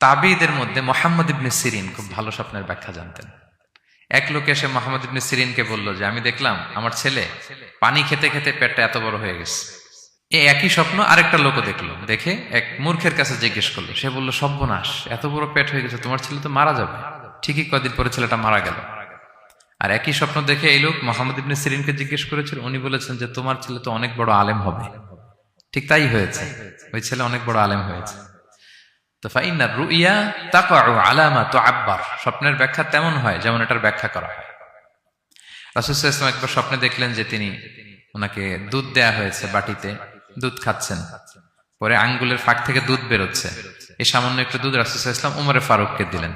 তাবিঈদের মধ্যে মুহাম্মদ ইবনে সিরিন খুব ভালো স্বপ্নের ব্যাখ্যা জানতেন। এক লোক এসে মুহাম্মদ ইবনে সিরিনকে বলল যে আমি দেখলাম আমার ছেলে পানি খেতে খেতে পেটটা এত বড় হয়ে গেছে। এই একই স্বপ্ন আরেকটা লোকও দেখলো, দেখে এক মূর্খের কাছে জিজ্ঞেস করলো। সে বলল, সর্বনাশ, এত বড় পেট হয়ে গেছে, তোমার ছেলে তো মারা যাবে। ঠিকই কয়েকদিন পরে ছেলেটা মারা গেল। আর একই স্বপ্ন দেখে এই লোক মুহাম্মদ ইবনে সিরিনকে জিজ্ঞেস করেছিল, উনি বলেছেন যে তোমার ছেলে তো অনেক বড় আলেম হবে। ঠিক তাই হয়েছে, ওই ছেলে অনেক বড় আলেম হয়েছে। তো ফাইন্না রুইয়া তাকাউ আলা মা তুআব্বার, স্বপ্নের ব্যাখ্যা তেমন হয় যেমন এটার ব্যাখ্যা করা হয়। রাসূল সাল্লাল্লাহু আলাইহি ওয়াসাল্লাম একবার স্বপ্নে দেখলেন যে তিনি ওনাকে দুধ দেয়া হয়েছে, বাটিতে দুধ খাচ্ছেন, পরে আঙ্গুলের ফাঁক থেকে দুধ বেরোচ্ছে। এই সামান্য একটু দুধ রাসূল সাল্লাল্লাহু আলাইহি ওয়াসাল্লাম উমরে ফারুককে দিলেন।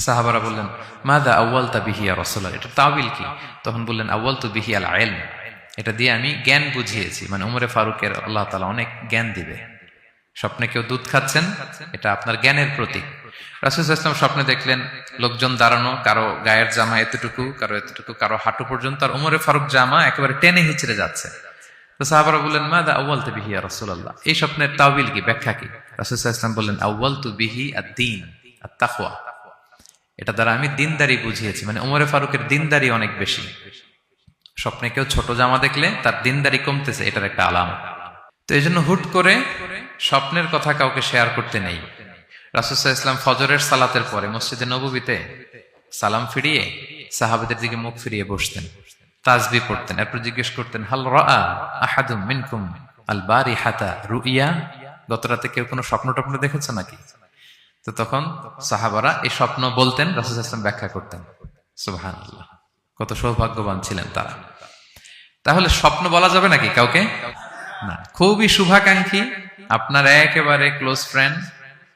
সাহাবারা বললেন, মাযা আউয়ালতা বিহি ইয়া রাসূলুল্লাহ, এটা তাওয়িল কি? তখন বললেন, আউয়ালতু বিহি আল ইলম, এটা দিয়ে আমি জ্ঞান বুঝিয়েছি, মানে উমরে ফারুকের আল্লাহ তাআলা অনেক জ্ঞান দিবে। স্বপ্নে কেউ দুধ খাচ্ছেন, এটা আপনার জ্ঞানের প্রতীক। রাসূল সাল্লাল্লাহু আলাইহি ওয়াসাল্লাম স্বপ্নে দেখলেন লোকজন দাঁড়ানো, কারো গায়ের জামা এতটুকু, কারো এতটুকু, কারো হাঁটু পর্যন্ত, আর উমরে ফারুক জামা একেবারে টেনে হিচড়ে যাচ্ছে। তো সাহাবারা বললেন, মাযা আউয়ালতু বিহি ইয়া রাসূলুল্লাহ, এই স্বপ্নের তাওয়িল কি, ব্যাখ্যা কি? রাসূল সাল্লাল্লাহু আলাইহি ওয়াসাল্লাম বললেন, আউয়ালতু বিহি আদ-দীন আত-তাকওয়া, এটা দ্বারা আমি দিনদারি বুঝিয়েছি, মানে উমরে ফারুকের দিনদারি অনেক বেশি। স্বপ্নে কেউ ছোট জামা দেখলে তার দিনদারি কমতেছে, এটার একটা আলামত। তো এই জন্য হুট করে স্বপ্নের কথা কাউকে শেয়ার করতে নেই। রাসূল সাল্লাল্লাহু আলাইহি ওয়াসাল্লাম ফজরের সালাতের পরে মসজিদে নববীতে সালাম ফিরিয়ে সাহাবাদের দিকে মুখ ফিরিয়ে বসতেন, তাসবিহ পড়তেন, এরপর জিজ্ঞেস করতেন, হাল রাআ আহাদুম মিনকুম আল বারিহাতা রুইয়া, গত রাতে কেউ কোনো স্বপ্ন টপ্ন দেখেছে নাকি? তো তখন সাহাবারা এই স্বপ্ন বলতেন, রাসূল সাল্লাল্লাহু আলাইহি ওয়াসাল্লাম ব্যাখ্যা করতেন। সুবহানাল্লাহ, কত সৌভাগ্যবান ছিলেন তারা। তাহলে স্বপ্ন বলা যাবে নাকি কাউকে? না। খুবই শুভাকাঙ্ক্ষী, আপনার একেবারে ক্লোজ ফ্রেন্ড,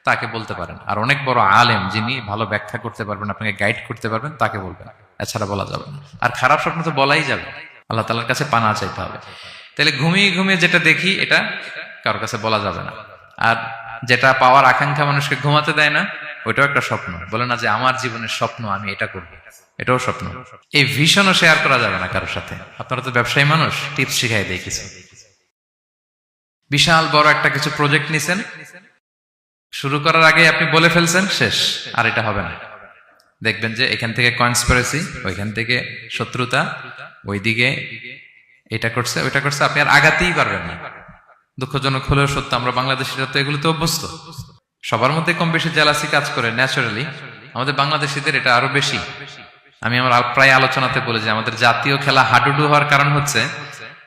তাকে বলতে পারেন। আর অনেক বড় আলেম যিনি ভালো ব্যাখ্যা করতে পারবেন, আপনাকে গাইড করতে পারবেন, তাকে বলবেন, এছাড়া বলা যাবে না। আর খারাপ স্বপ্ন তো বলাই যাবে, আল্লাহ তাআলার কাছে পানা চাইতে হবে। তাহলে ঘুমিয়ে ঘুমিয়ে যেটা দেখি এটা কারোর কাছে বলা যাবে না। আর যেটা পাওয়ার আকাঙ্ক্ষা মানুষকে ঘুমাতে দেয় না, ওইটাও একটা স্বপ্ন। বলে না যে আমার জীবনের স্বপ্ন আমি এটা করব, এটাও স্বপ্ন। এই ভিশনও শেয়ার করা যাবে না কারোর সাথে। আপনারা তো ব্যবসায়ী মানুষ, টিপস শিখাই দেয় কিছু। বিশাল বড় একটা কিছু প্রজেক্ট নিছেন, শুরু করার আগে আপনি বলে ফেলছেন, শেষ, আর এটা হবে না। দেখবেন যে এখান থেকে কনস্পিরেসি, ওইখান থেকে শত্রুতা, ওইদিকে এটা করছে ওইটা করছে, আপনি আর আগাতেই পারবেন না। দুঃখজনক হলেও সত্য, আমরা বাংলাদেশিরা তো এগুলোতে অভ্যস্ত। সবার মধ্যে কম বেশি জেলাসি কাজ করে ন্যাচারালি, আমাদের বাংলাদেশিদের এটা আরো বেশি। আমি আমার প্রায় আলোচনাতে বলি যে আমাদের জাতীয় খেলা হাডুডু হওয়ার কারণ হচ্ছে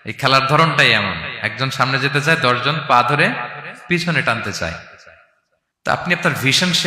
এই খেলার ধরনটাই এমন, একজন সামনে যেতে চায়, 10 জন পা ধরে পিছনে টানতে চায়। তা আপনি আপনার ভিশন